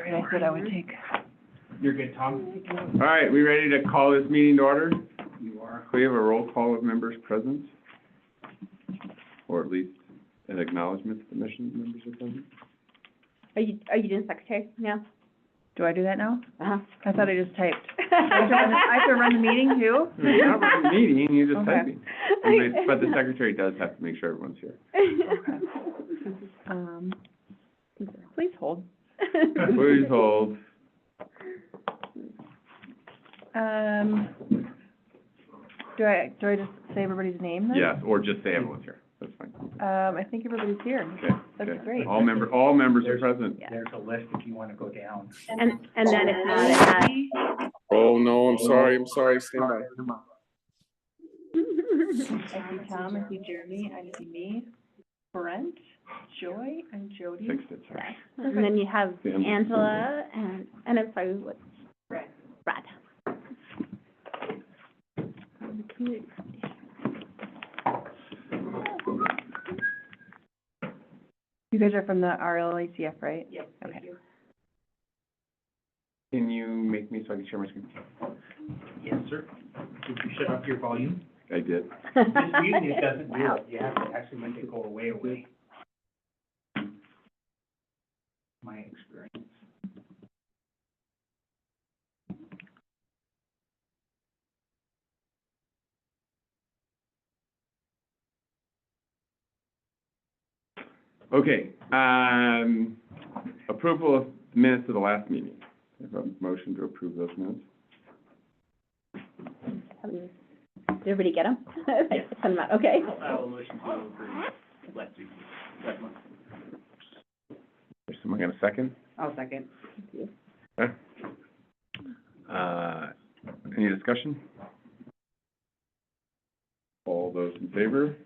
right, I said I would take. You're good, Tom? All right, we ready to call this meeting to order? You are. We have a roll call of members present, or at least an acknowledgement that the mission members are present. Are you doing secretary now? Do I do that now? Uh-huh. I thought I just typed. I have to run the meeting too? You're not running the meeting, you're just Okay. typing. But the secretary does have to make sure everyone's here. Please hold. Please hold. Do I just say everybody's name then? Yes, or just say everyone's here, that's fine. I think everybody's here. Okay, That's okay. great. All members are present. There's a list if you want to go down. And then if not, Oh, no, I'm sorry, stand by. I see Tom, I see Jeremy, I see me, Brent, Joy, and Jody. Fixed it, sorry. and then you have Yeah. Angela and I'm sorry, what? Brad. The community foundation. You guys are from the RLACF, right? Yep. Okay. Can you make me so I can share my screen? Yes, sir. Did you shut off your volume? I did. This muting, it doesn't do it. You have to actually make it go away. My experience. Okay, approval of minutes of the last meeting. I have a motion to approve those minutes. Did everybody get them? Okay. I will motion to approve last week. Is someone gonna second? I'll second. Okay. Any discussion? All those in favor?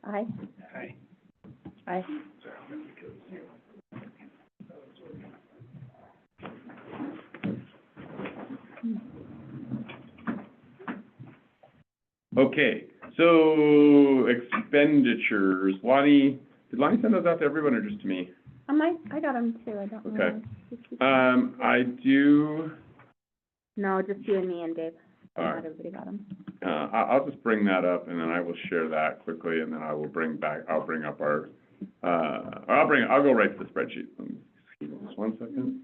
Aye. Aye. Aye. Okay, so expenditures. Lonnie, did Lonnie send those out to everyone or just to me? I got them too, I don't know. Okay. I do, No, just you and me and Dave. all Not right. everybody got them. I'll just bring that up and then I will share that quickly and then I will I'll bring up our, I'll go right to the spreadsheet. Excuse me just one second.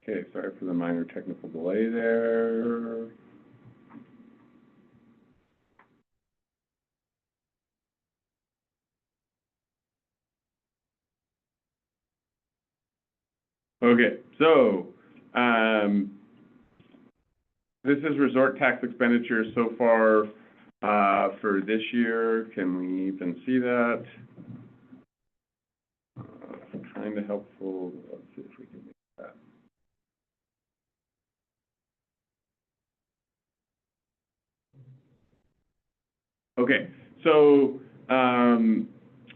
Okay, sorry for the minor technical delay there. Okay, so, this is resort tax expenditures so far, for this year. Can we even see that? Kind of helpful, let's see if we can make that. Okay, so,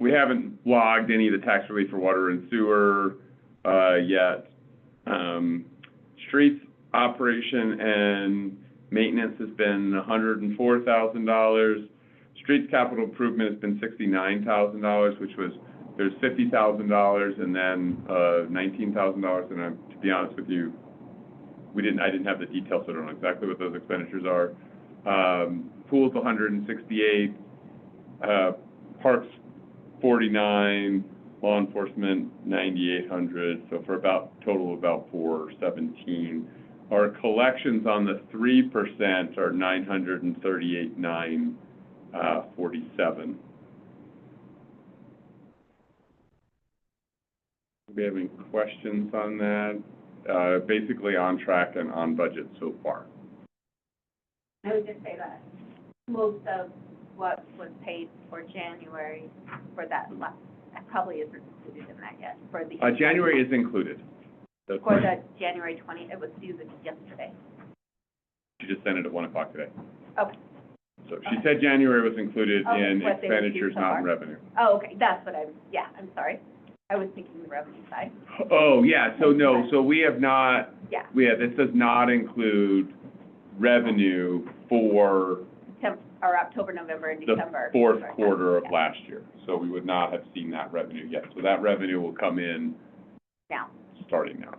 we haven't logged any of the tax relief for water and sewer, yet. Streets operation and maintenance has been $104,000. Streets capital improvement has been $69,000, which was, there's $50,000 and then, $19,000, and to be honest with you, I didn't have the details, so I don't know exactly what those expenditures are. Pools, 168, parks, 49, law enforcement, 9,800, so for about, total of about 417. Our collections on the 3% are 938,947. Do we have any questions on that? Basically on track and on budget so far. I would just say that most of what was paid for January for that probably isn't included in that yet, for the. January is included. That's For the January 20, it was due yesterday. She just sent it at 1 o'clock today. Okay. So she said January was included Okay, in what they received expenditures, so not in far. revenue. Oh, okay, that's what I'm sorry. I was thinking the revenue side. Oh, yeah, so no, so we have not, Yeah, this does not include revenue for or October, November, and the December. fourth Sorry, quarter of yeah. last year. So we would not have seen that revenue yet. So that revenue will come in Now, starting now.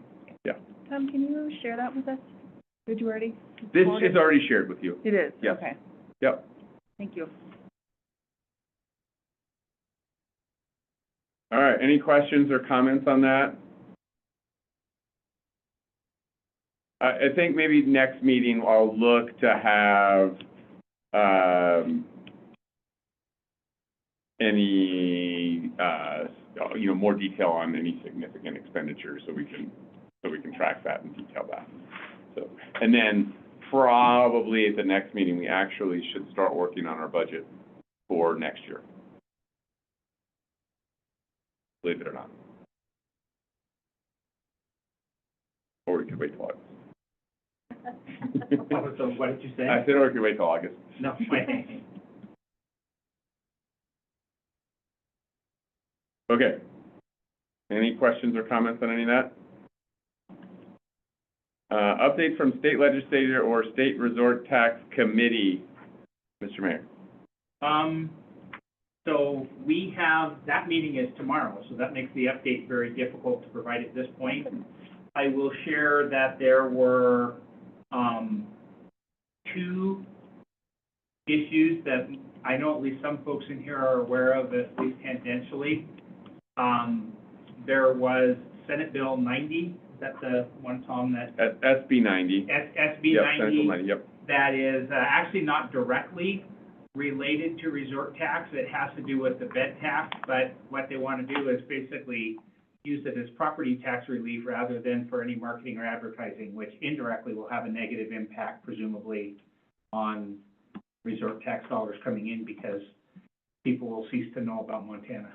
Tom, can you share that with us? Did you already? This forward it? is already shared with you. It is? Yes. Okay, Yep. thank you. All right, any questions or comments on that? I think maybe next meeting I'll look to have, any, more detail on any significant expenditures so we can track that and detail that. So, and then probably at the next meeting, we actually should start working on our budget for next year. Believe it or not. Or we could wait till August. So what did you say? I said, or we could wait till August. No. Okay. Any questions or comments on any of that? Update from state legislature or state resort tax committee, Mr. Mayor. So we have, that meeting is tomorrow, so that makes the update very difficult to provide at this point. I will share that there were, 2 issues that I know at least some folks in here are aware of, at least tangentially. There was Senate Bill 90, is that the one, Tom, that? SB 90. SB Yep, 90. Senate Bill 90, yep. That is actually not directly related to resort tax. It has to do with the bed tax, but what they want to do is basically use it as property tax relief rather than for any marketing or advertising, which indirectly will have a negative impact presumably on resort tax dollars coming in because people will cease to know about Montana.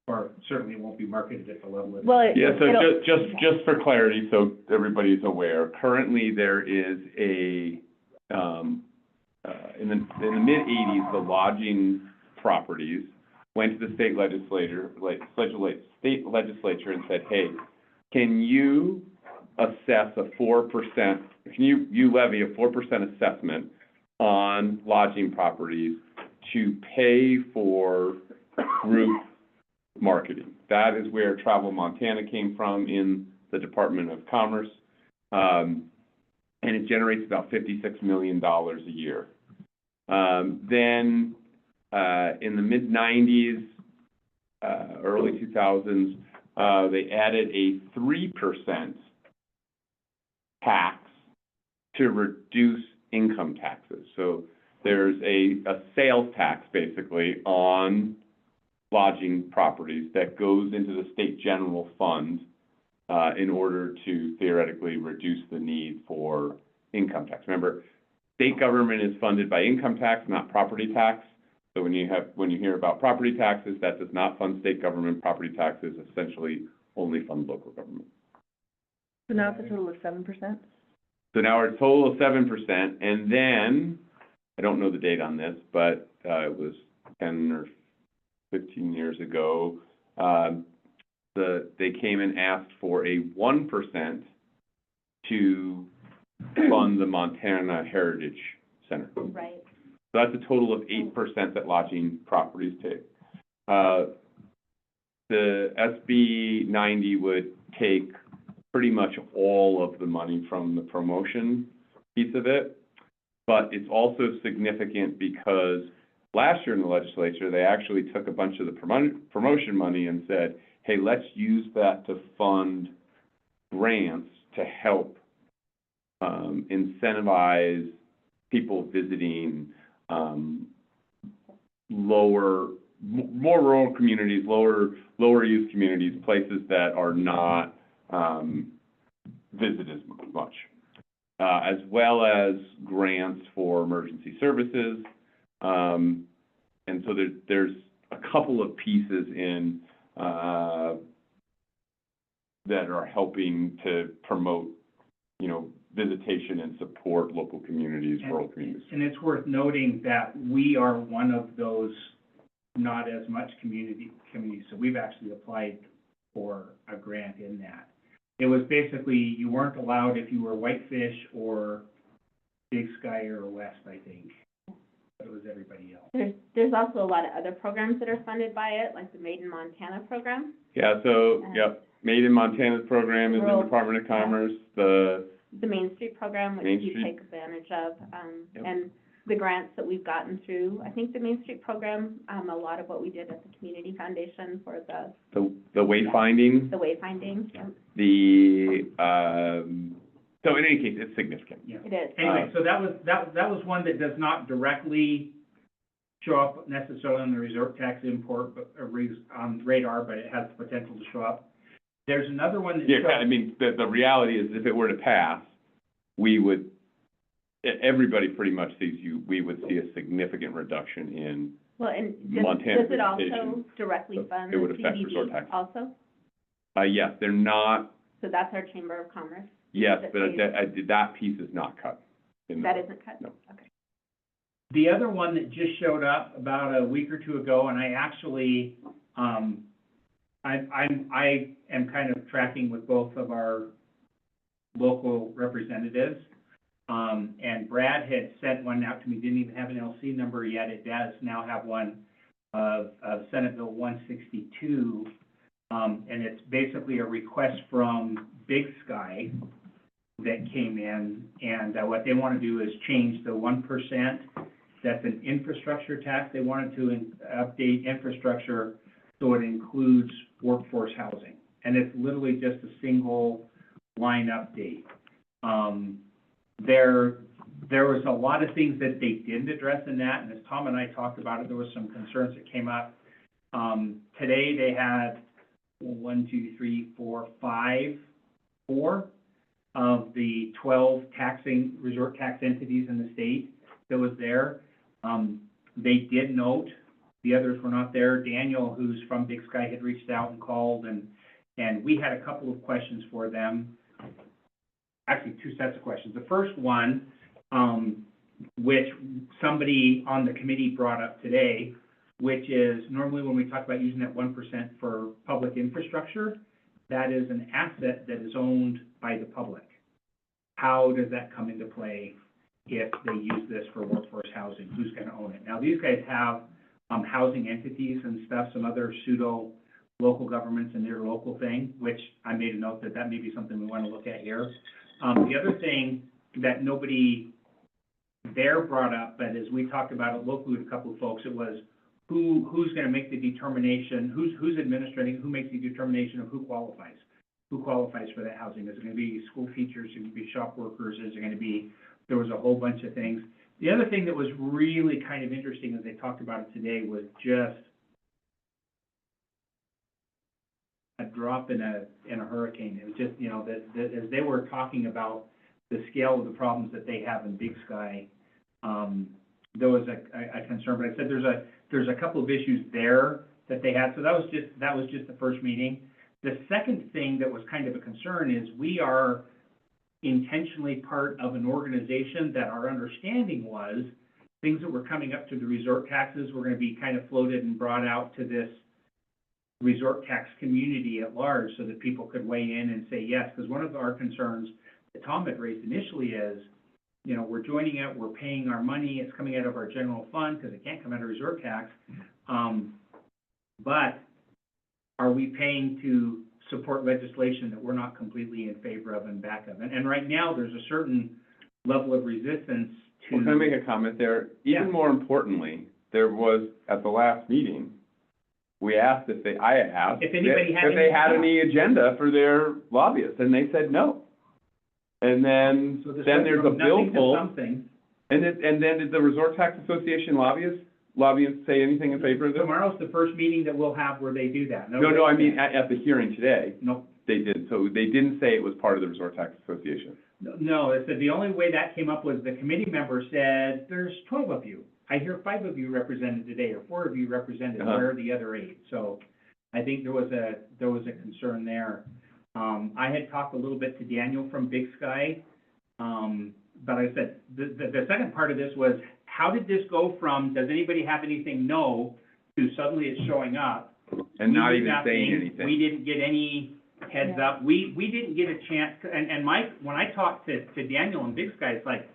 Or certainly won't be marketed at the level it is. Well, Yeah, so just for clarity, so everybody's aware, currently there is a, in the mid-80s, the lodging properties went to the state legislature and said, hey, can you assess a 4%, can you levy a 4% assessment on lodging properties to pay for group marketing? That is where Travel Montana came from in the Department of Commerce, and it generates about $56 million a year. Then in the mid-90s, early 2000s, they added a 3% tax to reduce income taxes. So there's a sales tax, basically, on lodging properties that goes into the state general fund in order to theoretically reduce the need for income tax. Remember, state government is funded by income tax, not property tax. So when you hear about property taxes, that does not fund state government. Property taxes essentially only fund local government. So now it's a total of 7%? So now we're at a total of 7%, and then, I don't know the date on this, but it was 10 or 15 years ago, they came and asked for a 1% to fund the Montana Heritage Center. right. So that's a total of 8% that lodging properties take. The SB 90 would take pretty much all of the money from the promotion piece of it, but it's also significant because last year in the legislature, they actually took a bunch of the promotion money and said, hey, let's use that to fund grants to help, incentivize people visiting, more rural communities, lower use communities, places that are not, visited as much. As well as grants for emergency services. And so there's a couple of pieces in, that are helping to promote, you know, visitation and support local communities, rural communities. And it's worth noting that we are one of those not as much communities, so we've actually applied for a grant in that. It was basically, you weren't allowed if you were Whitefish or Big Sky or West, I think, but it was everybody else. There's also a lot of other programs that are funded by it, like the Made in Montana program. Yeah, so, yep, Made in Montana's program is in the Rural- Department of Commerce, the, The Main Street program, which Main you Street. take advantage of, Yep. and the grants that we've gotten through. I think the Main Street program, a lot of what we did at the Community Foundation for the wayfinding, the wayfinding, yeah, so in any case, it's significant. Yeah. it is. Anyway, so that was one that does not directly show up necessarily on the resort tax import, but, on radar, but it has the potential to show up. There's another one that Yeah, shows. I mean, the reality is if it were to pass, we would, everybody pretty much sees we would see a significant reduction in, Well, and Montana does it also visitation, directly so fund it the would affect resort CBD tax. also? yes, they're not, So that's our Chamber of Commerce? yes, That but pays- that piece is not cut. in That the- isn't cut? No. Okay. The other one that just showed up about a week or two ago, and I actually, I am kind of tracking with both of our local representatives. And Brad had sent one out to me, didn't even have an LC number yet. It does now have one of Senate Bill 162. And it's basically a request from Big Sky that came in. And what they want to do is change the 1%, that's an infrastructure tax. They wanted to update infrastructure so it includes workforce housing. And it's literally just a single line update. There was a lot of things that they didn't address in that, and as Tom and I talked about it, there was some concerns that came up. Today, they had 4 of the 12 resort tax entities in the state that was there. They did note, the others were not there. Daniel, who's from Big Sky, had reached out and called, and we had a couple of questions for them. Actually, 2 sets of questions. The first one, which somebody on the committee brought up today, which is normally when we talk about using that 1% for public infrastructure, that is an asset that is owned by the public. How does that come into play if they use this for workforce housing? Who's going to own it? Now, these guys have housing entities and stuff, some other pseudo-local governments and their local thing, which I made a note that may be something we want to look at here. The other thing that nobody there brought up, but as we talked about it locally with a couple of folks, it was who's going to make the determination, who's administrating, who makes the determination of who qualifies for that housing? Is it going to be school teachers? Is it going to be shop workers? Is it going to be, there was a whole bunch of things. The other thing that was really kind of interesting as they talked about it today was just a drop in a hurricane. It was just, you know, that as they were talking about the scale of the problems that they have in Big Sky, there was a concern, but I said there's a couple of issues there that they had. So that was just the first meeting. The second thing that was kind of a concern is we are intentionally part of an organization that our understanding was things that were coming up to the resort taxes were going to be kind of floated and brought out to this resort tax community at large so that people could weigh in and say yes, because one of our concerns that Tom had raised initially is, you know, we're joining it, we're paying our money, it's coming out of our general fund because it can't come out of resort tax, but are we paying to support legislation that we're not completely in favor of and back of? And right now, there's a certain level of resistance to... Well, can I make a comment there? Yeah. Even more importantly, there was, at the last meeting, we asked I asked If anybody had if they any- had any agenda for their lobbyists, and they said no. And then, So this then went there's a from bill nothing to pull, something. and then did the Resort Tax Association lobbyists say anything in favor of this? Tomorrow's the first meeting that we'll have where they do that. No, I mean, at the hearing today, No, they did, so they didn't say it was part of the Resort Tax Association. no, it said the only way that came up was the committee member said, there's 12 of you. I hear 5 of you represented today, or 4 of you represented, Uh-huh. where are the other 8? So I think there was a concern there. I had talked a little bit to Daniel from Big Sky, but I said, the second part of this was, how did this go from, does anybody have anything, no, to suddenly it's showing up? And not We did even saying nothing. anything. We didn't get any heads Yeah. up. We didn't get a chance, and Mike, when I talked to Daniel and Big Sky, it's like,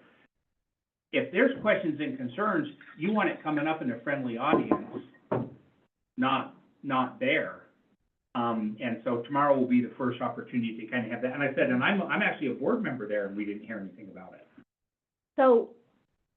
if there's questions and concerns, you want it coming up in a friendly audience, not there. And so tomorrow will be the first opportunity to kind of have that. And I said, and I'm actually a board member there, and we didn't hear anything about it. So,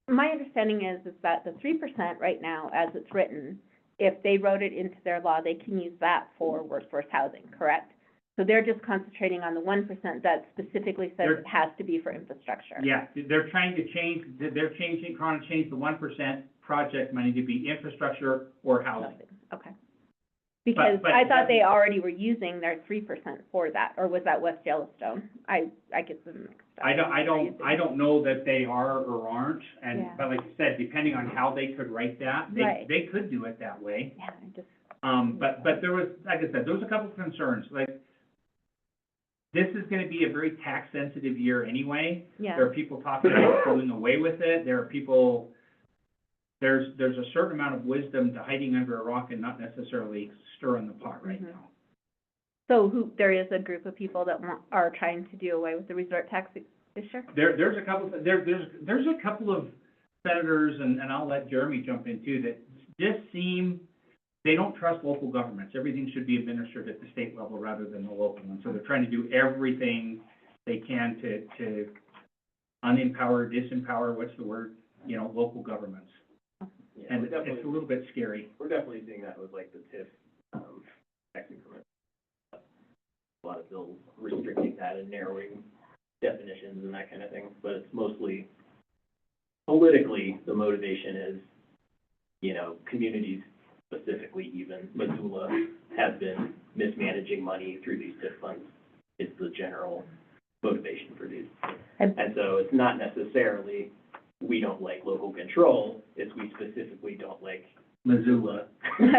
my understanding is that the 3% right now, as it's written, if they wrote it into their law, they can use that for workforce housing, correct? So they're just concentrating on the 1% that specifically says They're- it has to be for infrastructure. Yeah, they're trying to change the 1% project money to be infrastructure or housing. Okay. Because but I thought that's- they already were using their 3% for that, or was that West Yellowstone? I get them mixed up. I don't know that they are or aren't, and, Yeah. but like you said, depending on how they could write that, Right. they could do it that way. Yeah, I just, But there was, like I said, there was a couple of concerns, like, this is gonna be a very tax-sensitive year anyway. yeah. There are people talking about doing away with it, there are people, there's a certain amount of wisdom to hiding under a rock and not necessarily stirring the pot right Mhm. now. So there is a group of people that are trying to do away with the resort tax this year? There's a couple of senators, and I'll let Jeremy jump in too, that just seem, they don't trust local governments. Everything should be administered at the state level rather than the local one. So they're trying to do everything they can to unempower, disempower, what's the word? Local governments. And it's a little bit scary. We're definitely seeing that with like the TIF, tax increment. A lot of bills restricting that and narrowing definitions and that kind of thing, but it's mostly politically, the motivation is, communities, specifically even Missoula, have been mismanaging money through these TIF funds. It's the general motivation for these. And- And so it's not necessarily, we don't like local control, it's we specifically don't like Missoula, which,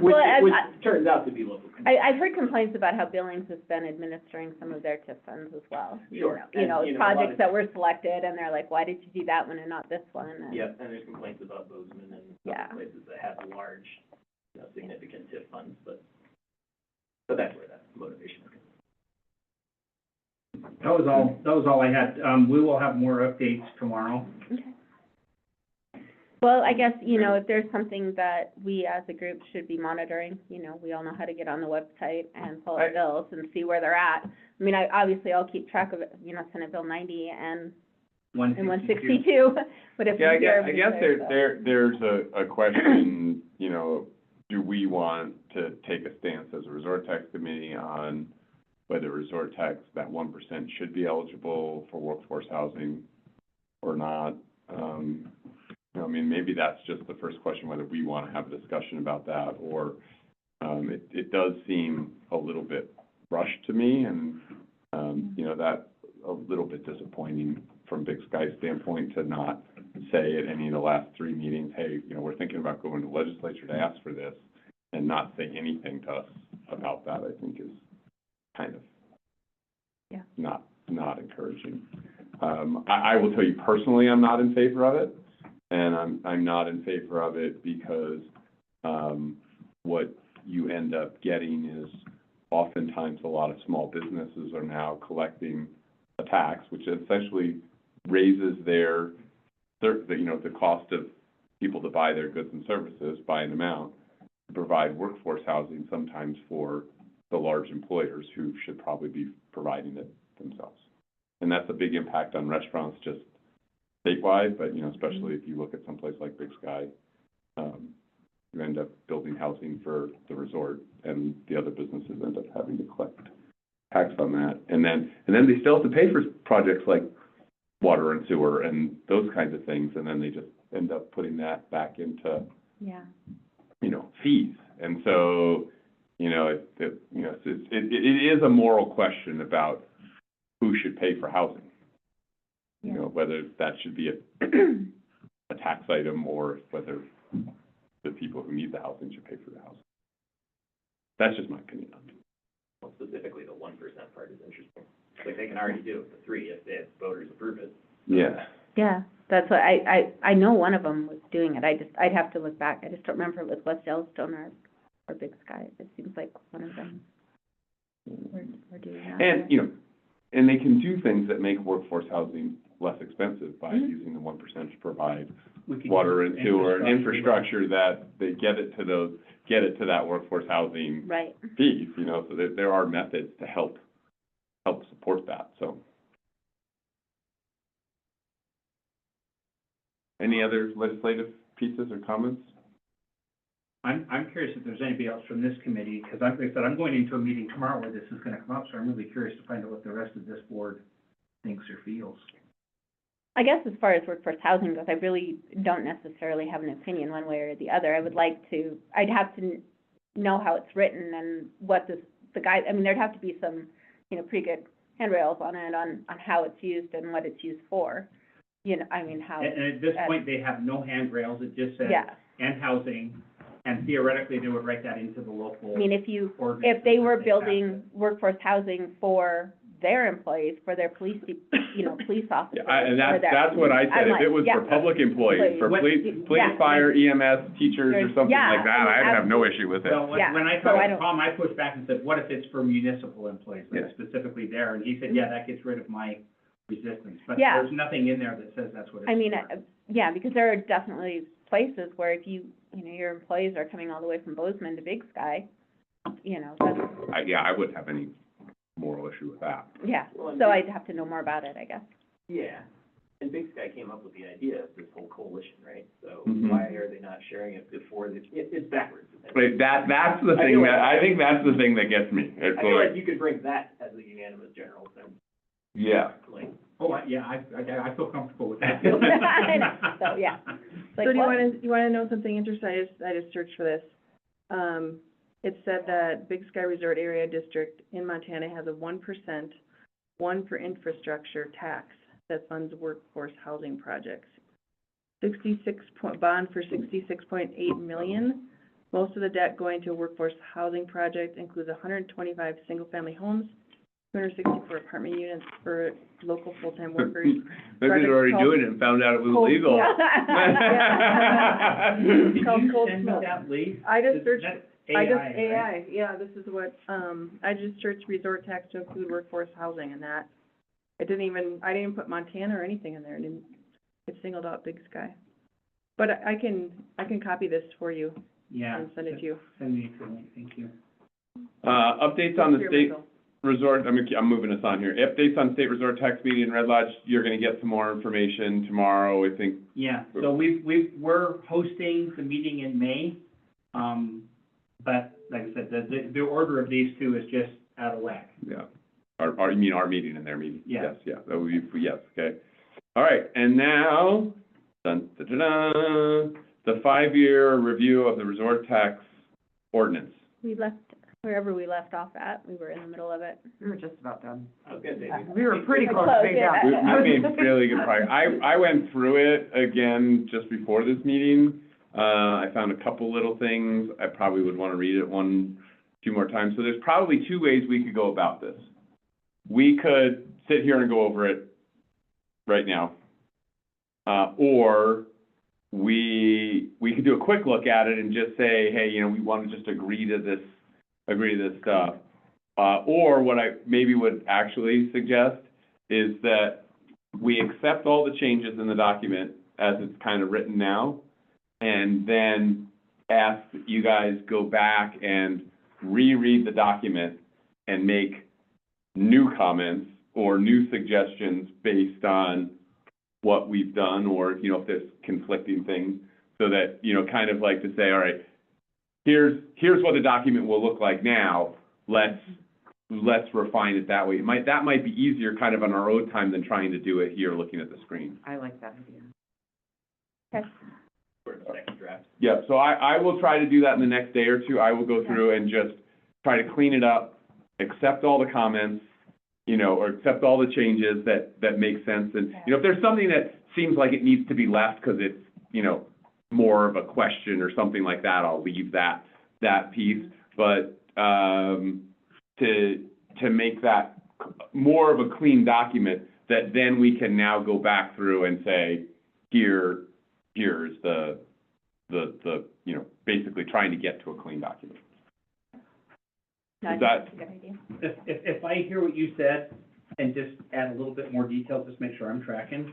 Well, which turns out to be local control. I've heard complaints about how Billings has been administering some of their TIF funds as well. Sure. You know, And, a lot projects of- that were selected, and they're like, why did you do that one and not this one? And- Yep, and there's complaints about Bozeman and Yeah. other places that have large, significant TIF funds, but that's where that motivation is. That was all I had. We will have more updates tomorrow. Okay. Well, I guess, if there's something that we as a group should be monitoring, we all know how to get on the website and pull up bills and see where they're at. I mean, I'll keep track of it, Senate Bill 90 and 162, but if. Yeah, I you're guess there, there's a question, do we want to take a stance as a resort tax committee on whether resort tax, that 1% should be eligible for workforce housing or not? Maybe that's just the first question, whether we want to have a discussion about that, or, it does seem a little bit rushed to me, and, that a little bit disappointing from Big Sky's standpoint to not say at any of the last 3 meetings, hey, we're thinking about going to legislature to ask for this, and not say anything to us about that, I think is kind of Yeah. not encouraging. I will tell you personally, I'm not in favor of it, and I'm not in favor of it because, what you end up getting is oftentimes a lot of small businesses are now collecting a tax, which essentially raises the cost of people to buy their goods and services by an amount, to provide workforce housing sometimes for the large employers who should probably be providing it themselves. And that's a big impact on restaurants just statewide, but, especially if you look at someplace like Big Sky, you end up building housing for the resort, and the other businesses end up having to collect tax on that. And then they still have to pay for projects like water and sewer and those kinds of things, and then they just end up putting that back into, Yeah. you know, fees. And so, you know, it is a moral question about who should pay for housing. You Yeah. know, whether that should be a tax item or whether the people who need the housing should pay for the housing. That's just my opinion on it. Well, specifically, the 1% part is interesting. Like, they can already do it for 3 if voters approve it. Yeah. Yeah, that's what, I know one of them was doing it, I'd have to look back, I just don't remember if it was West Yellowstone or Big Sky, it seems like one of them were doing that. And, you know, and they can do things that make workforce housing less expensive by Mhm. using the 1% to provide We could water use and sewer and infrastructure. infrastructure that they get it to that workforce housing Right, piece, you know, so that there are methods to help support that, so. Any other legislative pieces or comments? I'm curious if there's anybody else from this committee, because like I said, I'm going into a meeting tomorrow where this is gonna come up, so I'm really curious to find out what the rest of this board thinks or feels. I guess as far as workforce housing goes, I really don't necessarily have an opinion one way or the other, I'd have to know how it's written and what the guy, I mean, there'd have to be some, you know, pretty good handrails on it, on how it's used and what it's used for. You know, I mean, how, And at this point, they have no handrails, it just says, yeah, and housing, and theoretically, they would write that into the local I mean, if ordinance. they were have building it. workforce housing for their employees, for their police, police officers. Yeah, and or their- that's what I said, I'm if like, it was yeah. for public employees, for What- police, Yeah. fire, EMS, teachers, or There's- something yeah, like that, I mean, I'd have no issue with it. Well, Yeah, when I so tried I to don't- Tom, I pushed back and said, what if it's for municipal employees, like Yeah. specifically there? And he said, yeah, that gets rid of my resistance. But Yeah. there's nothing in there that says that's what it's I mean, for. yeah, because there are definitely places where if you know, your employees are coming all the way from Bozeman to Big Sky, you know, that's, I wouldn't have any moral issue with that. yeah, Well, and so Big- I'd have to know more about it, I guess. Yeah, and Big Sky came up with the idea of this whole coalition, right? So Mhm. why are they not sharing it before it's backwards. But that's the I thing feel like- I think that's the thing that gets me, it's I feel like like, you could bring that as a unanimous general assembly, yeah. like, Oh, I feel comfortable with that. I know, so, yeah. It's like, So do you what? you wanna know something interesting? I just searched for this. It said that Big Sky Resort Area District in Montana has a 1%, one for infrastructure tax that funds workforce housing projects. Bond for 66.8 million. Most of the debt going to a workforce housing project includes 125 single-family homes, 264 apartment units for local full-time workers. Maybe they're already Project doing it and found out it was Cold- illegal. Did It's called you Cold send me Smoke. that, Lee? I just searched, That's AI, right? yeah, this is what, I just searched resort tax to include workforce housing and that. I didn't even put Montana or anything in there, it singled out Big Sky. But I can copy this for you Yeah. and send it to you. Send me to me, thank you. Updates on the Here, state Michael. resort, I'm moving us on here. Updates on state resort tax meeting in Red Lodge, you're gonna get some more information tomorrow, I think. Yeah, so we're hosting the meeting in May, but like I said, the order of these two is just out of whack. Yeah, you mean our meeting and their meeting? Yeah. Yes, yeah, that would be, yes, okay. All right, and now, the 5-year review of the resort tax ordinance. We left, wherever we left off at, we were in the middle of it. We were just about done. I was gonna say. We were pretty close Close, to being yeah. done. We made really good progress. I went through it again just before this meeting. I found a couple little things. I probably would want to read it 2 more times. So there's probably 2 ways we could go about this. We could sit here and go over it right now. Or we could do a quick look at it and just say, hey, you know, we want to just agree to this stuff. Or what I maybe would actually suggest is that we accept all the changes in the document as it's kind of written now, and then ask that you guys go back and reread the document and make new comments or new suggestions based on what we've done, or, you know, if there's conflicting things, so that, you know, kind of like to say, all right, here's what the document will look like now, let's refine it that way. That might be easier kind of on our own time than trying to do it here, looking at the screen. I like that idea. Okay. For the second draft. Yeah, so I will try to do that in the next day or two. I will go through and just try to clean it up, accept all the comments, you know, or accept all the changes that make sense. And, you know, if there's something that seems like it needs to be left because it's, you know, more of a question or something like that, I'll leave that piece. But, to make that more of a clean document that then we can now go back through and say, here's the, you know, basically trying to get to a clean document. No, I Is think that- that's a good idea. If I hear what you said, and just add a little bit more detail, just make sure I'm tracking.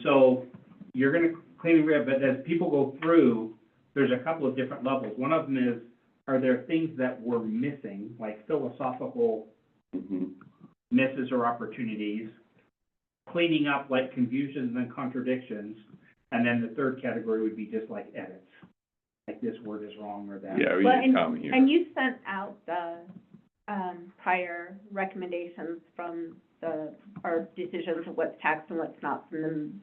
So you're gonna clean it up, but as people go through, there's a couple of different levels. One of them is, are there things that we're missing, like philosophical Mhm. misses or opportunities? Cleaning up like confusions and contradictions, and then the third category would be just like edits. Like this word is wrong or that. Yeah, we Well, need to come here. And you sent out the, prior recommendations from our decisions of what's taxed and what's not from them.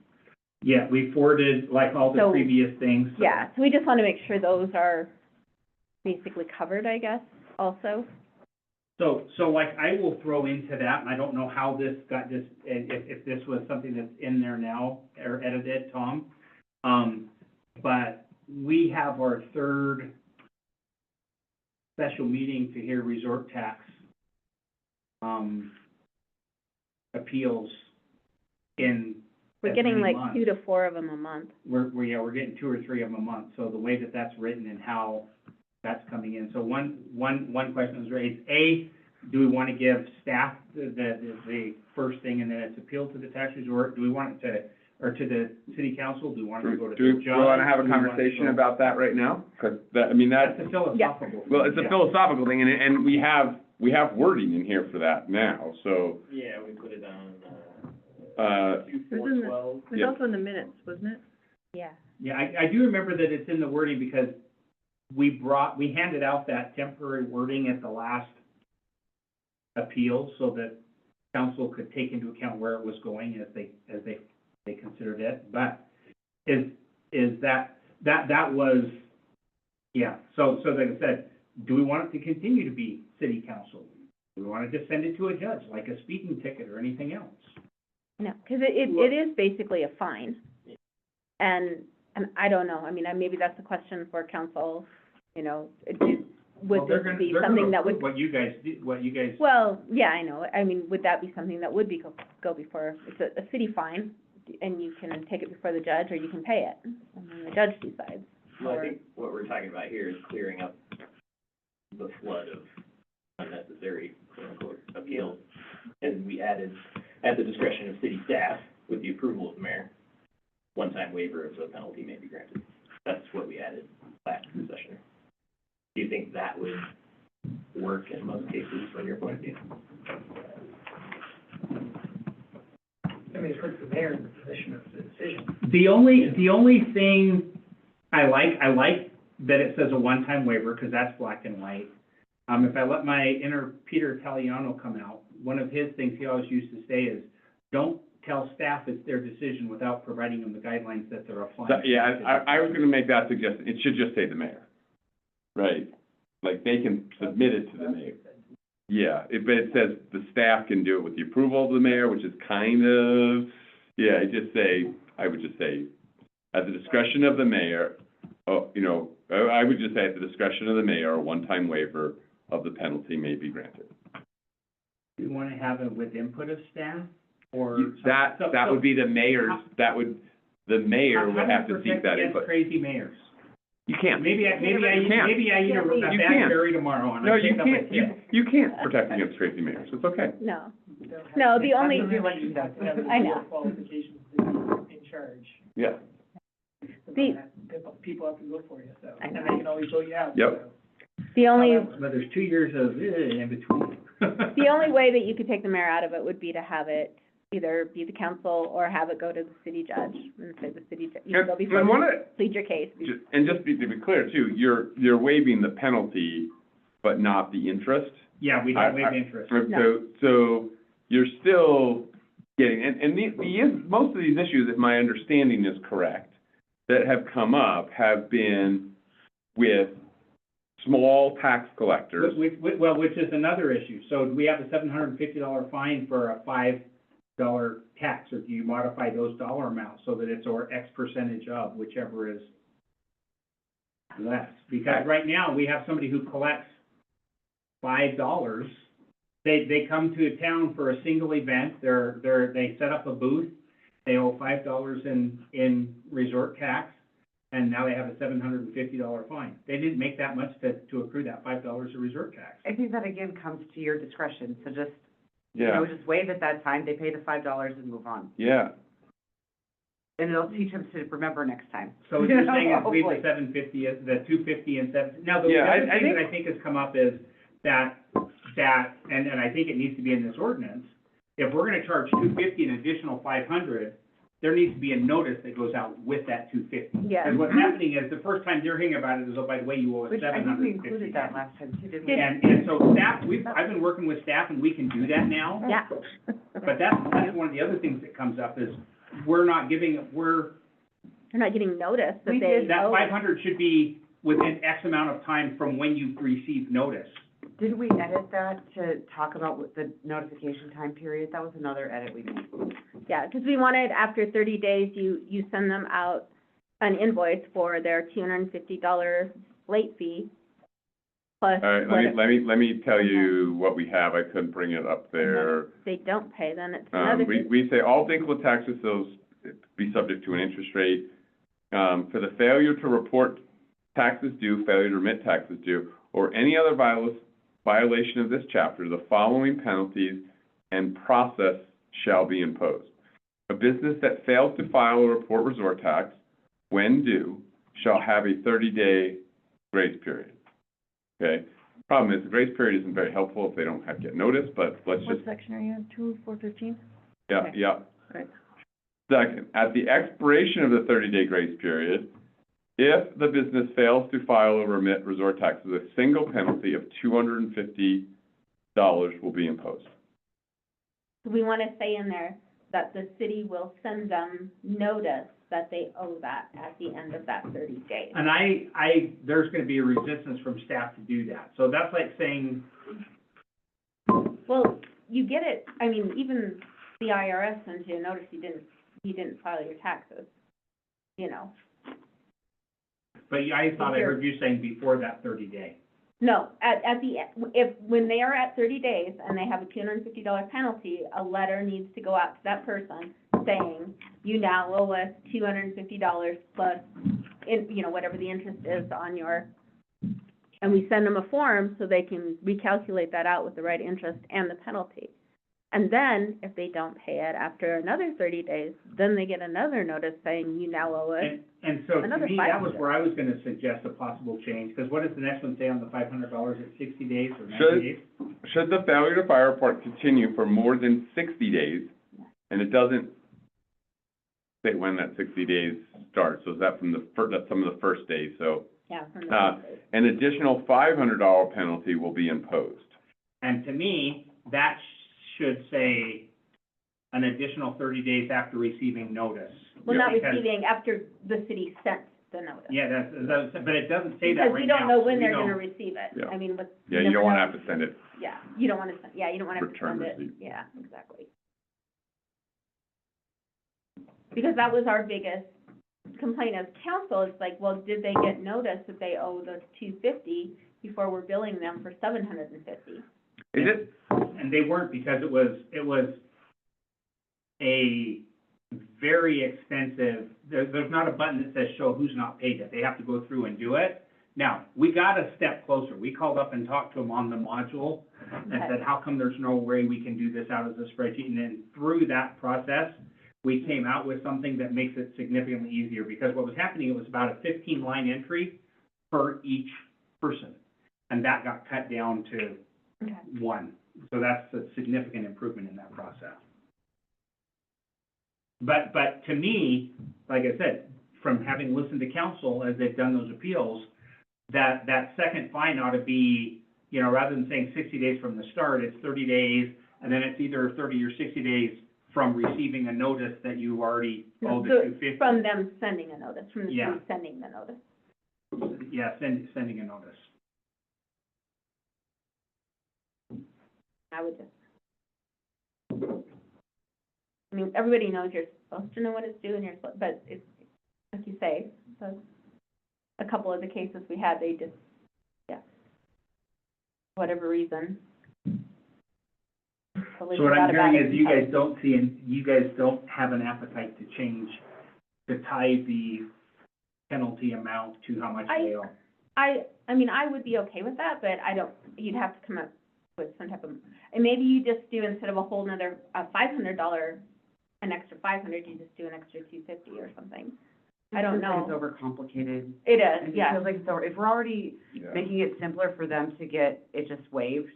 Yeah, we forwarded like all the So- previous things. so- Yeah, so we just want to make sure those are basically covered, I guess, also. So like I will throw into that, and I don't know how this got this, if this was something that's in there now or edited, Tom. But we have our third special meeting to hear resort tax, appeals in We're as getting many like months. 2 to 4 of them a month. We're getting 2 or 3 of them a month, so the way that that's written and how that's coming in. So one question was raised, A, do we want to give staff the first thing and then it's appeal to the tax resort? Do we want it to, or to the city council? Do we want it to go to Do the we judge? want to have a Do we want it to conversation go- about that right now? Because that, I mean, That's a philosophical thing. well, it's a yeah. philosophical thing, and we have wording in here for that now, so, Yeah, we put it on, uh, 2412. It was Yep. also in the minutes, wasn't it? Yeah. Yeah, I do remember that it's in the wording because we handed out that temporary wording at the last appeal so that council could take into account where it was going as they considered it. But is that was, yeah, so like I said, do we want it to continue to be city council? Do we want to just send it to a judge, like a speeding ticket or anything else? No, because it is basically a fine. And I don't know, I mean, maybe that's a question for council, you know, Well, would they're this gonna- be they're something gonna that would, approve what you guys did, what you guys. well, yeah, I know, I mean, would that be something that would go before, it's a city fine, and you can take it before the judge, or you can pay it, and then the judge decides. Well, I Or- think what we're talking about here is clearing up the flood of unnecessary, quote unquote, appeals. And we added, at the discretion of city staff, with the approval of the mayor, one-time waiver of the penalty may be granted. That's what we added last session. Do you think that would work in most cases from your point of view? I mean, it puts the mayor in the position of the decision. The only thing I like that it says a one-time waiver, because that's black and white. If I let my inner Peter Italiano come out, one of his things he always used to say is, don't tell staff it's their decision without providing them the guidelines that they're applying. so, yeah, I was gonna make that suggestion, it should just say the mayor. Right, like, they can submit it to the mayor. Yeah, but it says the staff can do it with the approval of the mayor, which is kind of, yeah, I would just say, at the discretion of the mayor, I would just say at the discretion of the mayor, a one-time waiver of the penalty may be granted. Do you want to have it with input of staff, or? That would be the mayor's, the mayor would have to seek that How do you protect input. against crazy mayors? You can't. Maybe I You can't. eat a You bad can't. berry tomorrow and No, I you pick up a can't, tip. you can't protect against crazy mayors, it's okay. No, no, the only, I know. Qualifications to be in charge. Yeah, People have to go for you, so, I and know. they can always vote you out. Yep. the only, But there's 2 years of in between. the only way that you could take the mayor out of it would be to have it either be the council or have it go to the city judge and say the city judge, you And, go and before, one of the, plead your case. and just to be clear too, you're waiving the penalty, but not the interest. Yeah, we don't waive interest. So you're still getting, and most of these issues, if my understanding is correct, that have come up have been with small tax collectors. Well, which is another issue. So do we have a $750 fine for a $5 tax, or do you modify those dollar amounts so that it's or X percentage of whichever is less? Because right now, we have somebody who collects $5. They come to a town for a single event, they set up a booth, they owe $5 in resort tax, and now they have a $750 fine. They didn't make that much to accrue that $5 of resort tax. I think that again comes to your discretion, so just, Yeah, just waive at that time, they pay the $5 and move on. yeah. And it'll teach them to remember next time. So what you're saying is leave Hopefully. the $750, the $250 and Now, the Yeah, other I thing that think- I think has come up is that, and I think it needs to be in this ordinance, if we're gonna charge $250 an additional $500, there needs to be a notice that goes out with that $250. Yeah. And what's happening is, the first time they're hearing about it is, oh, by the way, you owe us Which I think we $750. included that last time too, didn't we? And so staff, I've been working with staff, and we can do that now. Yeah. But that's one of the other things that comes up is, we're not giving, They're not getting notice that We they did that owe. 500 should be within X amount of time from when you received notice. Didn't we edit that to talk about what the notification time period? That was another edit we made. Yeah, because we wanted, after 30 days, you send them out an invoice for their $250 late fee, plus All right, what let me tell you what we have. I couldn't bring it up there. if they don't pay, then it's another. We say all thinkable taxes will be subject to an interest rate. For the failure to report taxes due, failure to remit taxes due, or any other violation of this chapter, the following penalties and process shall be imposed. A business that fails to file or report resort tax when due shall have a 30-day grace period. Okay? Problem is, the grace period isn't very helpful if they don't get notice, but let's just, What section are you in, 415? yeah, Okay. yeah. Right. Second, at the expiration of the 30-day grace period, if the business fails to file or remit resort taxes, a single penalty of $250 will be imposed. We want to say in there that the city will send them notice that they owe that at the end of that 30 days. And there's gonna be a resistance from staff to do that. So that's like saying, Well, you get it, I mean, even the IRS sends you a notice you didn't file your taxes, you know. but I thought I heard you saying before that 30-day. No, when they are at 30 days and they have a $250 penalty, a letter needs to go out to that person saying, you now owe us $250 plus, whatever the interest is on your, and we send them a form so they can recalculate that out with the right interest and the penalty. And then, if they don't pay it after another 30 days, then they get another notice saying, you now owe us. And so to Another me, that was $500. where I was gonna suggest a possible change, because what does the next one say on the $500 at 60 days or 90 Should- days? Should the failure to file report continue for more than 60 days, and it doesn't say when that 60 days starts, so is that from that's some of the first days, so Yeah, from the Uh, an additional $500 penalty will be imposed. And to me, that should say an additional 30 days after receiving notice. Well, not Because- receiving, after the city sent the notice. Yeah, but it doesn't say that Because right we now. don't know when so we they're don't- gonna receive it. Yeah. I mean, with. Yeah, you don't wanna have to send it. Yeah, you don't wanna, you don't wanna have to Return send it. receipt. Yeah, exactly. Because that was our biggest complaint as council, it's like, well, did they get notice that they owe the $250 before we're billing them for $750? Is it, And they weren't, because it was a very extensive, there's not a button that says show who's not paid yet. They have to go through and do it. Now, we got a step closer. We called up and talked to them on the module and Okay. said, how come there's no way we can do this out of the spreadsheet? And then through that process, we came out with something that makes it significantly easier, because what was happening, it was about a 15-line entry per each person. And that got cut down to Okay. one. So that's a significant improvement in that process. But to me, like I said, from having listened to council as they've done those appeals, that second fine ought to be, you know, rather than saying 60 days from the start, it's 30 days, and then it's either 30 or 60 days from receiving a notice that you already owe the So, $250. from them sending a notice, from the Yeah. city sending the notice. Yeah, sending a notice. I would just, I mean, everybody knows you're supposed to know what it's due and but it's, like you say, so a couple of the cases we had, they just, yeah, whatever reason. totally So what forgot I'm about hearing it. is you guys don't see, and you guys don't have an appetite to change, to tie the penalty amount to how much they owe. I mean, I would be okay with that, but I don't, you'd have to come up with some type of, and maybe you just do, instead of a whole nother, $500, an extra 500, you just do an extra 250 or something. I don't It feels know. like it's overcomplicated. It And is, it yeah. feels like it's if we're already Yeah. making it simpler for them to get it just waived,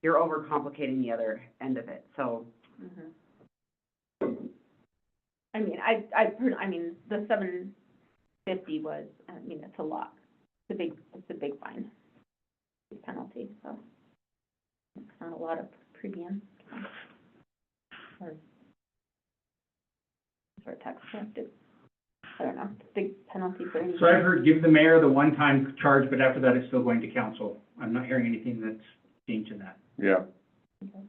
you're overcomplicating the other end of it, so. Mhm. I mean, I mean, the 750 was, I mean, it's a lot. It's a big fine, big penalty, so it's not a lot of premium. Or tax collected. I don't know, big penalty for anything. So I've heard give the mayor the one-time charge, but after that, it's still going to council. I'm not hearing anything that's changing that. Yeah. Okay.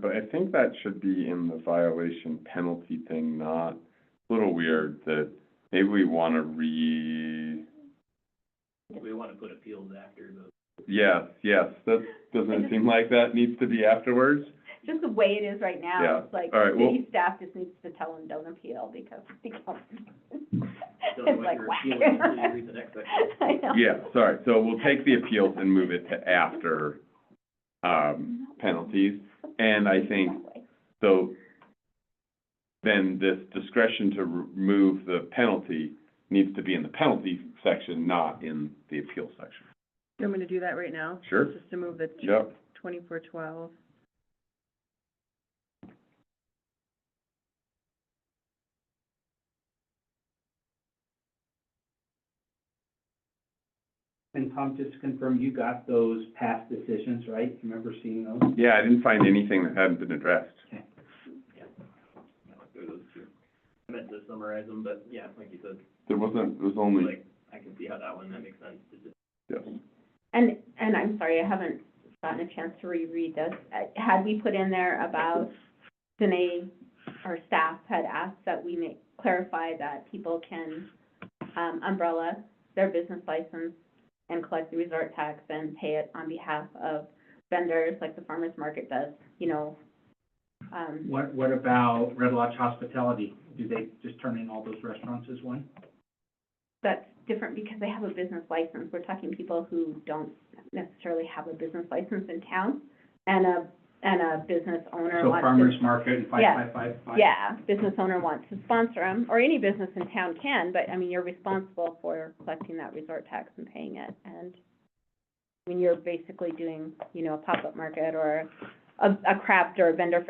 But I think that should be in the violation penalty thing, not, a little weird that maybe we want to We want to put appeals after the. yes, that, doesn't it seem like that needs to be afterwards? Just the way it is right now, Yeah. it's like, All right, well- city staff just needs to tell them, don't appeal, because they don't. Don't know It's what like, you're whack. appealing until you read the next section. I know. Yeah, sorry, so we'll take the appeals and move it to after, penalties, and I think, so then this discretion to remove the penalty needs to be in the penalty section, not in the appeal section. You want me to do that right now? Sure. Just to move the Yep. 2412. And Tom, just to confirm, you got those past decisions, right? You remember seeing those? Yeah, I didn't find anything that hadn't been addressed. I looked through those too. I meant to summarize them, but yeah, like you said, There was only, like, I can see how that makes sense. It's just- yes. And I'm sorry, I haven't gotten a chance to reread this. Had we put in there about, Danae, our staff had asked that we clarify that people can, umbrella their business license and collect the resort tax and pay it on behalf of vendors like the farmer's market does, you know. What about Red Lodge Hospitality? Do they just turn in all those restaurants as one? That's different because they have a business license. We're talking people who don't necessarily have a business license in town, and a business owner So wants to. farmer's market and Yeah. 5555? Yeah, business owner wants to sponsor them, or any business in town can, but, I mean, you're responsible for collecting that resort tax and paying it, and, I mean, you're basically doing, you know, a pop-up market or a craft or a vendor,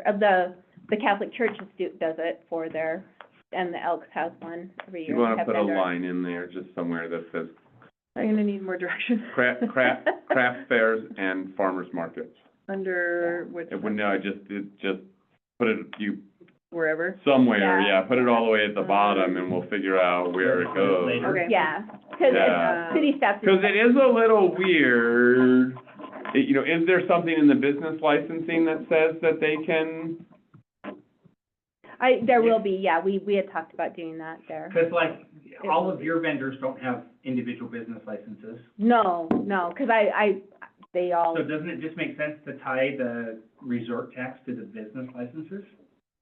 the Catholic Church does it for their, and the Elks has one every year. You wanna They have put a vendor. line in there just somewhere that says I'm gonna need more direction. craft fairs and farmers markets. Under which, It wouldn't, no, just put it, wherever. somewhere, Yeah. yeah, put it all the way at the bottom and we'll figure out where it goes. Later. Okay. Yeah, because Yeah. city staff. Cause it is a little weird, you know, is there something in the business licensing that says that they can? There will be, yeah, we had talked about doing that there. Because like, all of your vendors don't have individual business licenses. No, because they all, So doesn't it just make sense to tie the resort tax to the business licenses?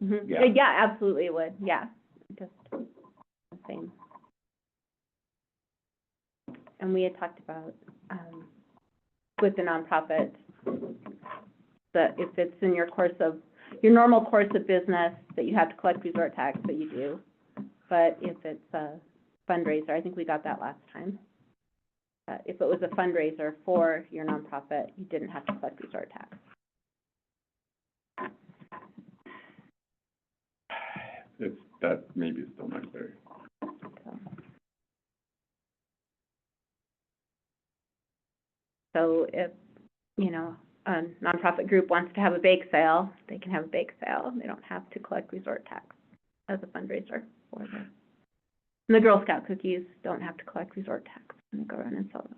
mhm. Yeah. Yeah, absolutely it would, yeah, just the same. And we had talked about, with the nonprofit, that if it's in your normal course of business, that you have to collect resort tax, that you do. But if it's a fundraiser, I think we got that last time. If it was a fundraiser for your nonprofit, you didn't have to collect resort tax. that maybe is still necessary. So if, you know, a nonprofit group wants to have a bake sale, they can have a bake sale. They don't have to collect resort tax as a fundraiser for them. And the Girl Scout cookies don't have to collect resort tax when they go around and sell them.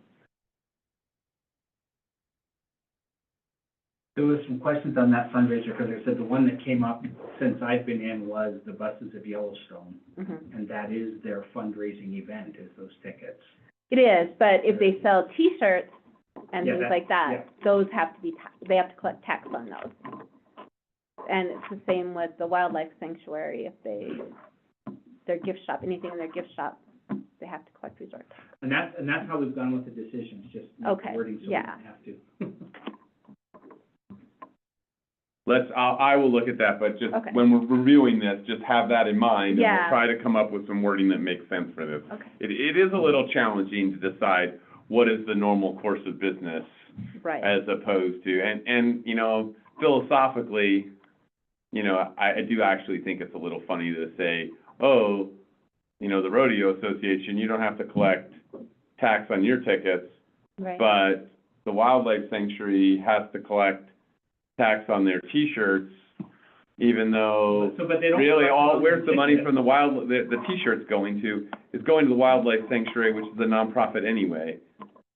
There was some questions on that fundraiser, because I said the one that came up since I've been in was the Buses of Yellowstone, Mhm. and that is their fundraising event, is those tickets. It is, but if they sell T-shirts and Yeah, things that- like that, yeah. those have to be, they have to collect tax on those. And it's the same with the wildlife sanctuary, if their gift shop, anything in their gift shop, they have to collect resort tax. And that's how we've gone with the decisions, just Okay, wording so we yeah. don't have to. I will look at that, but just Okay. when we're reviewing this, just have that in mind. And Yeah. we'll try to come up with some wording that makes sense for this. Okay, It is a little challenging to decide what is the normal course of business right. as opposed to, and, you know, philosophically, you know, I do actually think it's a little funny to say, oh, you know, the rodeo association, you don't have to collect tax on your tickets, Right. but the wildlife sanctuary has to collect tax on their T-shirts, even though So, but they don't. really all, collect where's the money tickets. from the T-shirts going to? It's going to the wildlife sanctuary, which is a nonprofit anyway.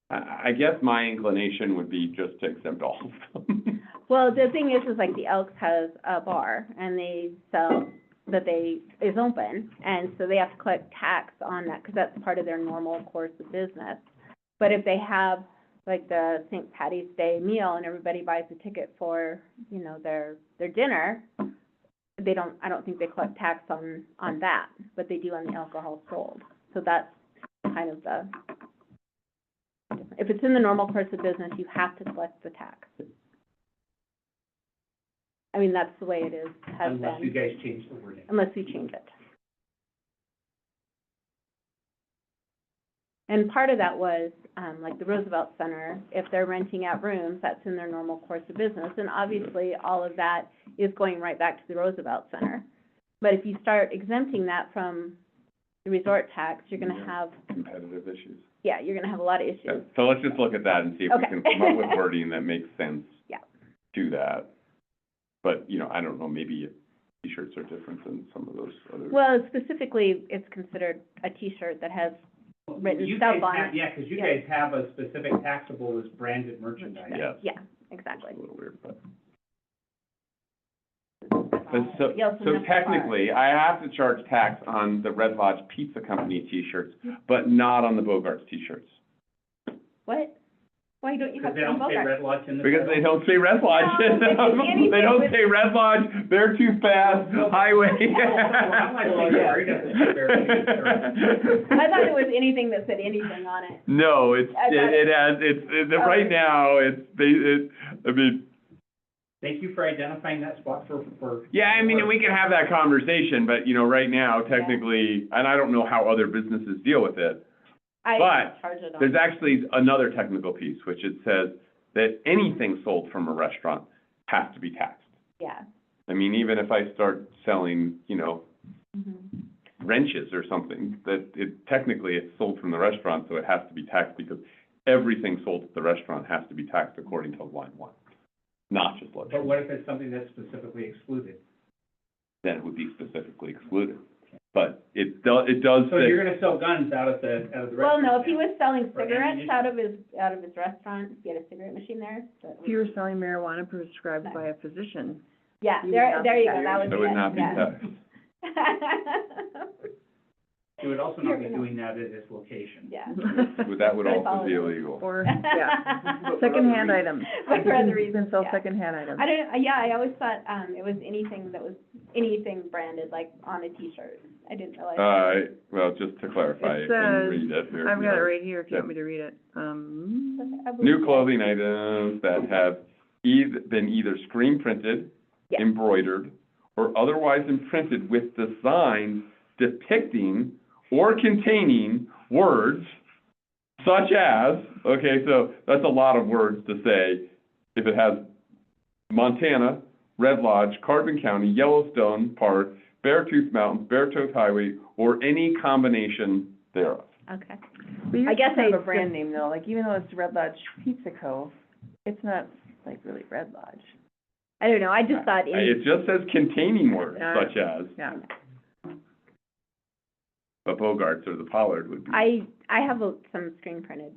I guess my inclination would be just to exempt all of them. Well, the thing is like the Elks has a bar and they sell, is open, and so they have to collect tax on that, because that's part of their normal course of business. But if they have like the St. Patty's Day meal and everybody buys a ticket for, you know, their dinner, I don't think they collect tax on that, but they do on the alcohol sold. So that's kind of if it's in the normal course of business, you have to collect the tax. I mean, that's the way it is, has Unless you been, guys change the wording. unless we change it. And part of that was, like the Roosevelt Center, if they're renting out rooms, that's in their normal course of business. And obviously, all of that is going right back to the Roosevelt Center. But if you start exempting that from the resort tax, you're gonna Yeah. have, Competitive issues. yeah, you're gonna have a lot of Yeah, issues. so let's just look at that and see if we Okay. can come up with wording that makes sense. Yeah. To that. But, you know, I don't know, maybe T-shirts are different than some of those other. Well, specifically, it's considered a T-shirt that has written You stuff guys on have- it. Yeah, because you Yeah. guys have a specific taxable as branded merchandise. Yes. Yeah, exactly. It's a little weird, but. You also So have to technically, I have to charge tax on the Red Lodge Pizza Company T-shirts, but not on the Bogarts T-shirts. What? Why don't you Because have they to don't say Bogart? Red Lodge in the. Because they don't say Red Lodge. No, it's anything They don't with- say Red Lodge, they're too fast, highway. I'm like, sorry, doesn't say Bear Creek, I thought it was anything that said anything on it. No, I thought- right now, I mean, Thank you for identifying that spot for. yeah, I mean, we can have that conversation, but, you know, right now, technically, and I don't know how other businesses deal with it, I But charge it on. there's actually another technical piece, which it says that anything sold from a restaurant has to be taxed. Yeah. I mean, even if I start selling, you know, Mhm. wrenches or something, that technically it's sold from the restaurant, so it has to be taxed, because everything sold at the restaurant has to be taxed according to line one, not just luxury. But what if it's something that's specifically excluded? Then it would be specifically excluded. But it does So say. you're gonna sell guns out of the restaurant? Well, no, if he now? was selling Or cigarettes ammunition. out of his restaurant, if he had a cigarette machine there, that If you were selling marijuana prescribed No. by a physician, yeah, you would there not you be go, that would That be would it, not be yeah. taxed. You would also You're not be gonna- doing that at this location. Yeah. That would That's also all be it is. illegal. or, yeah, secondhand items. But for other You reasons, can sell yeah. secondhand items. I don't, yeah, I always thought, it was anything branded, like on a T-shirt. I didn't realize. Well, just to clarify, It you can says- read it here. I've got it right here if you Yeah. want me to read it. I believe New that. clothing items that have been either screen printed, Yeah. embroidered, or otherwise imprinted with designs depicting or containing words such as, okay, so that's a lot of words to say, if it has Montana, Red Lodge, Carbon County, Yellowstone Park, Beartooth Mountains, Beartooth Highway, or any combination thereof. Okay. We I guess have I a brand just- name though, like even though it's Red Lodge Pizza Co., it's not like really Red Lodge. I don't know, I just thought It just says containing words Yeah. such as, Yeah. but Bogarts or the Pollard would be. I have some screen printed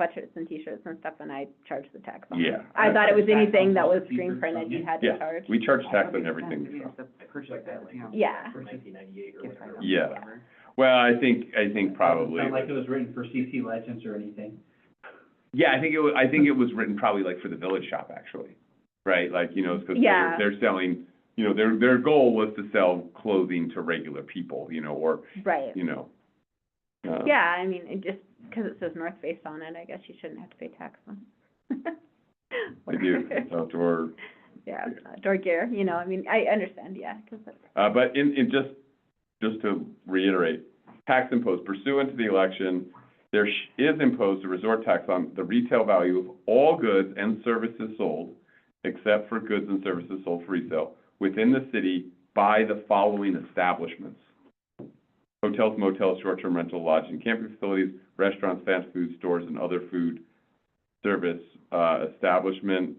sweatshirts and t-shirts and stuff, and I charge the tax on it. Yeah. I thought it was Tax on anything that all was the screen t-shirts, printed, don't you you? had to Yeah, charge. we charge tax on everything we Maybe sell. it's the purchase Like that, of, like- you know, Yeah. For 1998 or gift whatever. items, Yeah. whatever. Well, I think probably. Not like it was written for CC Legends or anything. Yeah, I think it was written probably like for the Village Shop, actually, right? Like, you know, because Yeah. they're selling, you know, their goal was to sell clothing to regular people, you know, or, Right. you know. Yeah, I mean, it just, because it says North Face on it, I guess you shouldn't have to pay tax on it. They do, outdoor, Yeah, door gear, you know, I mean, I understand, yeah, because that's, but in just to reiterate, tax imposed pursuant to the election, there is imposed a resort tax on the retail value of all goods and services sold, except for goods and services sold for resale, within the city by the following establishments: hotels, motels, short-term rental, lodging, camping facilities, restaurants, fast food stores, and other food service establishment,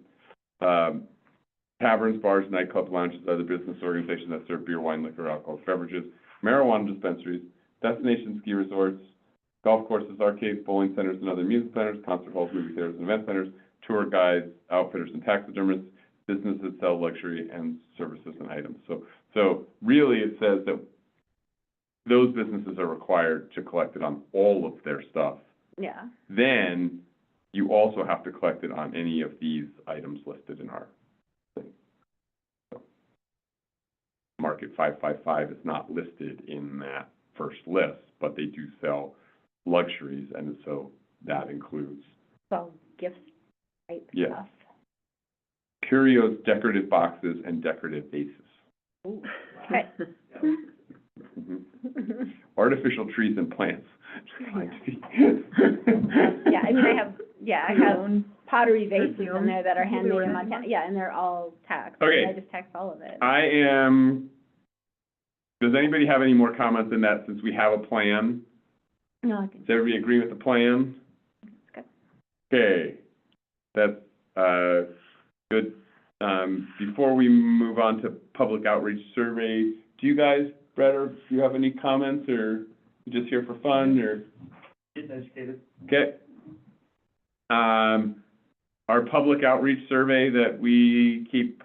taverns, bars, nightclubs, lounges, other business organizations that serve beer, wine, liquor, alcoholic beverages, marijuana dispensaries, destination ski resorts, golf courses, arcades, bowling centers, and other music centers, concert halls, movie theaters, and event centers, tour guides, outfitters, and taxidermists, businesses that sell luxury and services and items. So really, it says that those businesses are required to collect it on all of their stuff. yeah. Then you also have to collect it on any of these items listed in our thing. So, Market 555 is not listed in that first list, but they do sell luxuries, and so that includes So, gift type Yeah. stuff. curios, decorative boxes, and decorative vases. Ooh, okay. Mhm. Artificial trees and plants. Yeah, I mean, I have pottery vases in Perfume. there that are handmade in Really? Montana, yeah, and they're all taxed. Okay. I just tax all of it. Does anybody have any more comments in that, since we have a plan? No, I think, Does everybody agree with the plan? good. Okay, that's, good. Before we move on to public outreach survey, do you guys, Brett, or do you have any comments, or you just here for fun, or? Getting educated. Okay. Our public outreach survey that we keep,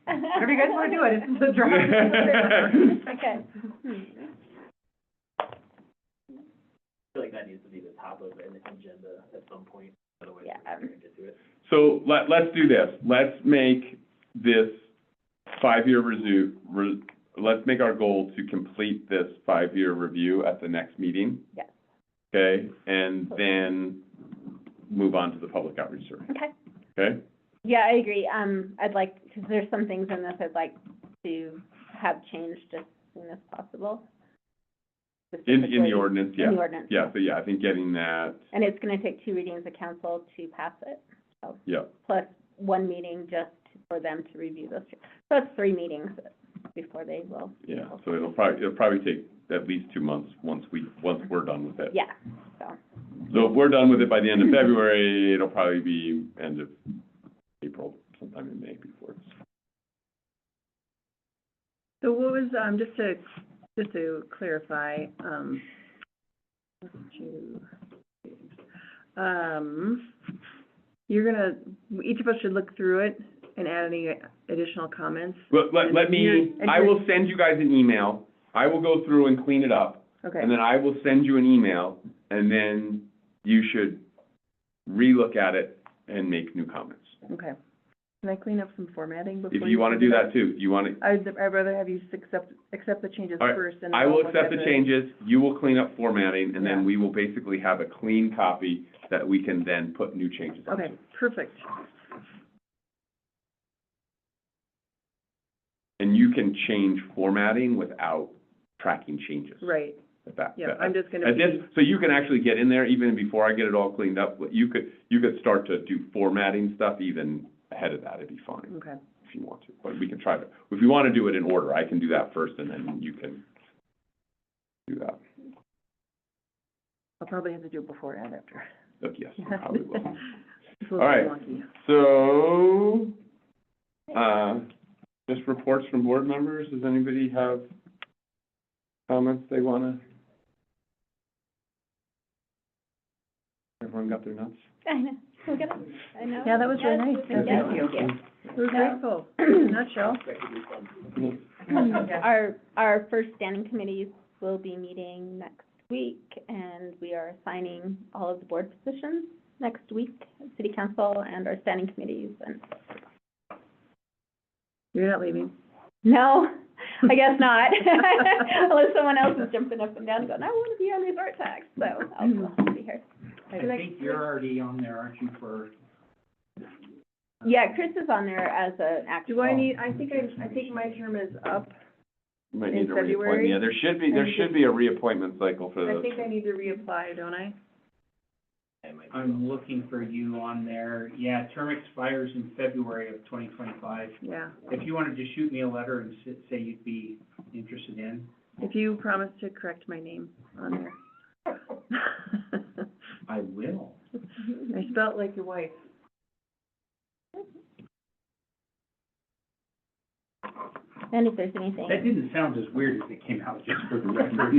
Whatever you guys wanna do, it is the draft. Okay. I feel like that needs to be the top of an agenda at some point, otherwise Yeah. we're not gonna get to it. so let's do this. Let's make this five-year let's make our goal to complete this five-year review at the next meeting. Yes. Okay, and then move on to the public outreach survey, Okay. okay? Yeah, I agree. I'd like, because there's some things in this I'd like to have changed as soon as possible. In Specifically the ordinance, yeah. In the ordinance. Yeah, so yeah, I think getting that, And it's gonna take 2 readings of council to pass it, so, yeah. plus 1 meeting just for them to review those. So it's 3 meetings before they will. Yeah, so it'll probably take at least 2 months once we're done with it. Yeah, so, So if we're done with it by the end of February, it'll probably be end of April, sometime in May before it's. So what was, just to clarify, you're gonna, each of us should look through it and add any additional comments? Let me, I will send you guys an email. I will go through and clean it up, Okay, and then I will send you an email, and then you should relook at it and make new comments. okay. Can I clean up some formatting before? If you wanna send do it that out? too, you wanna, I'd rather have you accept the changes All right, first and. I then will I'll look accept at the changes, you will clean up formatting, and then Yeah. we will basically have a clean copy that we can then put new changes on. Okay, perfect. And you can change formatting without tracking changes. Right, At that- yeah, at- I'm just gonna At this, be, so you can actually get in there, even before I get it all cleaned up, you could start to do formatting stuff even ahead of that, it'd be fine. okay. if you want to, but we can try to, if you want to do it in order, I can do that first, and then you can do that. I'll probably have to do it before and after. Oh, yes, you probably will. It's a All little right. wonky. So, just reports from board members, does anybody have comments they wanna? Everyone got their notes? I know, we'll get it, I know. Yeah, that was really Yes, nice. yes, Thank you. yes. It was grateful, nutshell. Our first standing committees will be meeting next week, and we are assigning all of the board positions next week, city council and our standing committees, and, You're not leaving. no, I guess not. Unless someone else is jumping up and down and going, I want to be on resort tax, so I'll be here. I think you're already on there, aren't you, for? Yeah, Chris is on there as an actual. Do I need, I think my term is up. You might In need to reappoint February? me, yeah, there should be a reappointment cycle for I those. think I need to reapply, don't I? I'm looking for you on there. Yeah, term expires in February of 2025. Yeah. If you wanted to shoot me a letter and say you'd be interested in. If you promise to correct my name on there. I will. I spelled like your wife. And if there's anything. That didn't sound as weird as it came out, just for the record.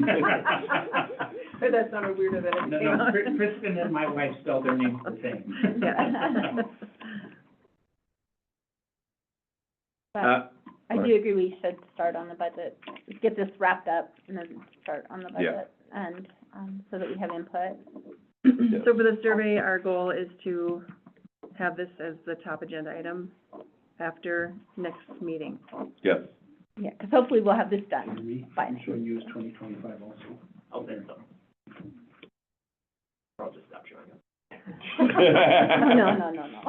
Or that sounded weirder than it No, came no, out. Kristen and my wife spell their names the same. Yeah. But I do agree we should start on the budget, get this wrapped up and then start on the Yeah. budget. And, so that we have input. So for the survey, our goal is to have this as the top agenda item after next meeting. Yes. Yeah, because hopefully we'll have this done Me, by I'm next. showing you as 2025 also. I'll send some. Or I'll just stop showing up. No.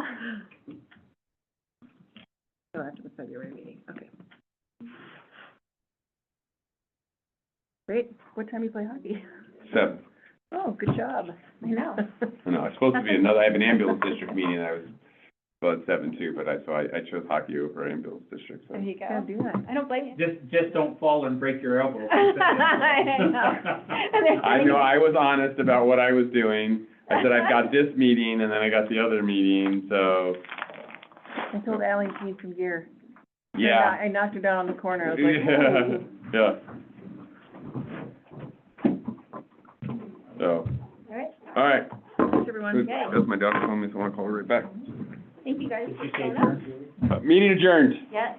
So after the February meeting, okay. Great, what time do you play hockey? 7. Oh, good job. I know. No, it's supposed to be another, I have an ambulance district meeting, I was about 7 too, but I chose hockey over ambulance district, so. There you Yeah, go. do that. I don't blame you. Just don't fall and break your elbow. I know. I know, I was honest about what I was doing. I said, I've got this meeting, and then I got the other meeting, so, I told Ally she needs some gear. yeah. I knocked her down on the corner, I was like, ooh. Yeah. So, All right, all right. Thanks, everyone. That's my daughter calling me, so I want to call her right back. thank you guys Did for you say showing up. adjourned? Meeting adjourned. Yes.